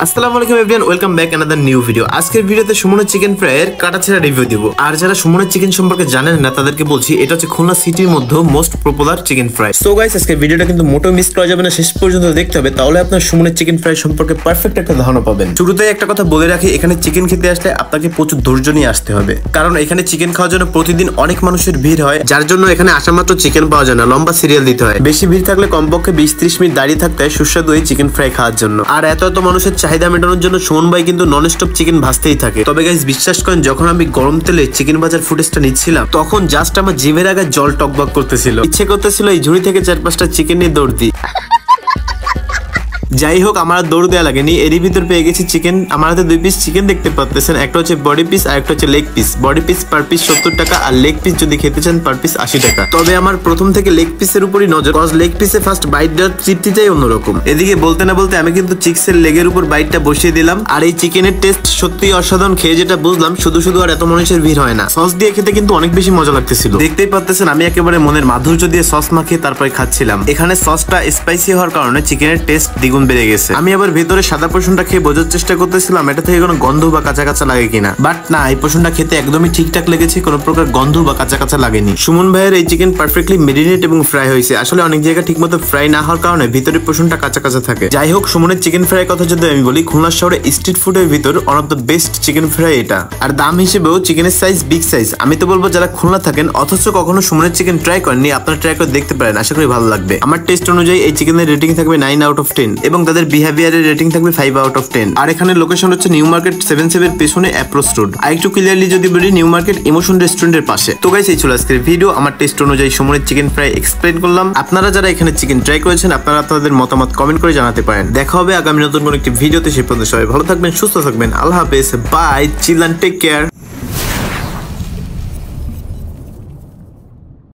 আসসালামু আলাইকুম everyone, welcome back another new video. আজকের ভিডিওতে সুমনের চিকেন ফ্রাইয়ের কাটাছেঁড়া রিভিউ দিব। আর যারা সুমনের চিকেন সম্পর্কে জানেন না তাদেরকে বলছি, এটা হচ্ছে খুলনা সিটির মধ্যে most popular chicken fry. So guys, আজকের ভিডিওটা কিন্তু মোটেও মিস করা যাবে না, শেষ পর্যন্ত দেখতে হবে, তাহলে আপনার সুমনের চিকেন ফ্রাই সম্পর্কে পারফেক্ট একটা ধারণা পাবেন। শুরুতেই একটা কথা বলে রাখি, এখানে চিকেন খেতে আসলে আপনাকে প্রচুর ধৈর্য নিয়ে আসতে হবে, কারণ এখানে চিকেন খাওয়ার জন্য প্রতিদিন অনেক মানুষের ভিড় হয়, যার জন্য এখানে আসা মাত্র চিকেন পাওয়া যায় না, লম্বা সিরিয়াল দিতে হয়। বেশি ভিড় থাকলে কমপক্ষে 20-30 মিনিট দাঁড়িয়ে থাকতে হয় সুস্বাদু এই চিকেন ফ্রাই খাওয়ার জন্য। আর এত মানুষের চাহিদা মেটানোর জন্য সুমন ভাই কিন্তু নন স্টপ চিকেন ভাজতেই থাকে। তবে গাইস, বিশ্বাস করেন, যখন আমি গরম তেলে চিকেন ভাজার ফুটেজটা নিচ্ছিলাম, তখন জাস্ট আমার জিভের আগে জল টকবক করতেছিল, ইচ্ছে করতেছিল এই ঝুড়ি থেকে 4-5টা চিকেন নিয়ে দৌড় দিই। যাই হোক, আমার দৌড় দেওয়া লাগেনি, এরই ভিতর পেয়ে গেছি চিকেন। আমার হাতে 2 পিস চিকেন দেখতে পাচ্ছেন, একটা হচ্ছে বডি পিস আর একটা হচ্ছে leg piece. Body piece per piece 70 টাকা, আর লেগ পিস যদি খেতে চান পার পিস 80 টাকা। তবে আমার প্রথম থেকে লেগ পিসের উপরই নজর, কজ লেগ পিসে ফার্স্ট বাইট দেওয়ার তৃপ্তিটাই অন্যরকম। এদিকে বলতে না বলতে আমি কিন্তু চিকেনের লেগের উপর বাইটটা বসিয়ে দিলাম। আর এই চিকেনের টেস্ট সত্যিই অসাধারণ। খেয়ে যেটা বুঝলাম, শুধু শুধু আর এত মানুষের ভিড় হয় না, সস দিয়ে খেতে কিন্তু অনেক বেশি মজা লাগতেছিল। দেখতেই পাচ্ছেন, আমি একেবারে মনের মাধুর্য দিয়ে সস মাখিয়ে তারপরে খাচ্ছিলাম। এখানে সসটা স্পাইসি হওয়ার কারণে চিকেনের টেস্ট দ্বিগুণ বেড়ে গেছে। আমি আবার ভেতরে সাদা পোর্শনটা খেয়ে বোঝার চেষ্টা করতেছিলাম এটা থেকে কোনো গন্ধ বা কাঁচা কাঁচা লাগে কিনা, বাট না, এই পোর্শনটা খেতে একদমই ঠিকঠাক লেগেছে, কোনো প্রকার গন্ধ বা কাঁচা কাঁচা লাগেনি। সুমন ভাইয়ের এই চিকেন পারফেক্টলি মেরিনেট এবং ফ্রাই হয়েছে। আসলে অনেক জায়গায় ঠিকমতো ফ্রাই না হওয়ার কারণে ভিতরের পোর্শনটা কাঁচা কাঁচা থাকে। যাই হোক, সুমনের চিকেন ফ্রাই কথা যদি আমি বলি, খুলনা শহরে স্ট্রিট ফুডের ভিতর one of the best chicken fry এটা। আর দাম হিসেবেও চিকেনের সাইজ বিগ সাইজ। আমি তো বলবো, যারা খুলনা থাকেন অথচ কখনো সুমনের চিকেন ট্রাই করেননি, আপনারা ট্রাই করে দেখতে পারেন, আশা করি ভালো লাগবে। আমার টেস্ট অনুযায়ী এই চিকেনের রেটিং থাকবে 9 আউট অফ 10 এবং তাদের বিহেভিয়ারের রেটিং থাকবে 5 আউট অফ 10। আর এখানে লোকেশন হচ্ছে নিউ মার্কেট 77 পেছনে অ্যাপ্রোচ রোড। আর একটু ক্লিয়ারলি যদি বলি, নিউ মার্কেট ইমোশন রেস্টুরেন্টের পাশে। তো গাইস, এই ছিল আজকের ভিডিও। আমার টেস্ট অনুযায়ী সুমনের চিকেন ফ্রাই এক্সপ্লেইন করলাম। আপনারা যারা এখানে চিকেন ট্রাই করেছেন, আপনারা আপনাদের মতামত কমেন্ট করে জানাতে পারেন। দেখা হবে আগামী নতুন কোনো একটি ভিডিওতে। সে পর্যন্ত সবাই ভালো থাকবেন, সুস্থ থাকবেন। আল্লাহ হাফেজ, bye, chill and take care.